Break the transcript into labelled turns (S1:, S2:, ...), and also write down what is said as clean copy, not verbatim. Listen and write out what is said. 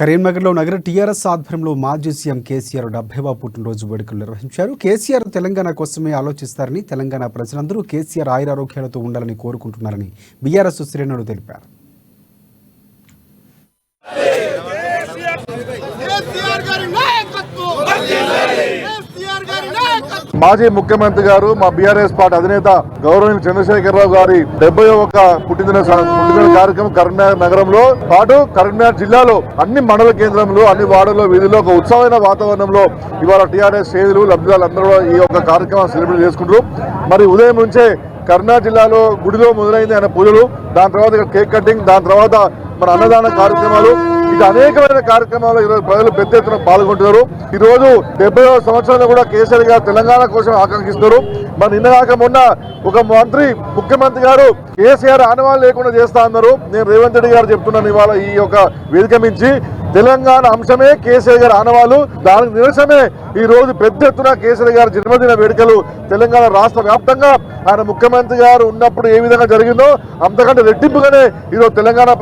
S1: కరీంనగర్లో నగర టీఆర్ఎస్ ఆధ్వర్యంలో మాజీ సీఎం కేసీఆర్ 70వ పుట్టినరోజు వేడుకలు నిర్వహించారు. కేసీఆర్ తెలంగాణ కోసమే ఆలోచిస్తారని, తెలంగాణ ప్రజలందరూ కేసీఆర్ ఆయురారోగ్యాలతో ఉండాలని కోరుకుంటున్నారని బీఆర్ఎస్ శ్రేణులు తెలిపారు.
S2: మాజీ ముఖ్యమంత్రి గారు మా బీఆర్ఎస్ పార్టీ అధినేత గౌరవనీయులు చంద్రశేఖరరావు గారి 71వ పుట్టినదిన కార్యక్రమం కరీంనగర్ నగరంలో పాటు కరీంనగర్ జిల్లాలో అన్ని మండల కేంద్రంలో అన్ని వార్డుల్లో వీధిలో ఒక ఉత్సవమైన వాతావరణంలో ఇవాళ టీఆర్ఎస్ శ్రేణులు లబ్ధిదారులందరూ ఈ యొక్క కార్యక్రమం సెలబ్రేట్ చేసుకుంటారు. మరి ఉదయం నుంచే కరీంనగర్ జిల్లాలో గుడిలో మొదలైంది ఆయన పూజలు, దాని తర్వాత కేక్ కటింగ్, దాని తర్వాత మన అన్నదాన కార్యక్రమాలు, ఇక అనేకమైన కార్యక్రమాలు ఈరోజు ప్రజలు పెద్ద ఎత్తున పాల్గొంటున్నారు. ఈ రోజు 70వ సంవత్సరంలో కూడా కేసీఆర్ గారు తెలంగాణ కోసం ఆకాంక్షిస్తున్నారు. మరి నిన్నగాక మొన్న ఒక ముఖ్యమంత్రి గారు కేసీఆర్ ఆనవాళ్ళు లేకుండా చేస్తా అన్నారు. నేను రేవంత్ రెడ్డి గారు చెప్తున్నాను ఇవాళ ఈ యొక్క వేదిక మించి, తెలంగాణ అంశమే కేసీఆర్ గారి ఆనవాళ్ళు. దానికి నిరసనే ఈ రోజు పెద్ద ఎత్తున కేసీఆర్ గారి జన్మదిన వేడుకలు తెలంగాణ రాష్ట్ర వ్యాప్తంగా ఆయన ముఖ్యమంత్రి గారు ఉన్నప్పుడు ఏ విధంగా జరిగిందో అంతకంటే రెట్టింపుగానే ఈరోజు తెలంగాణ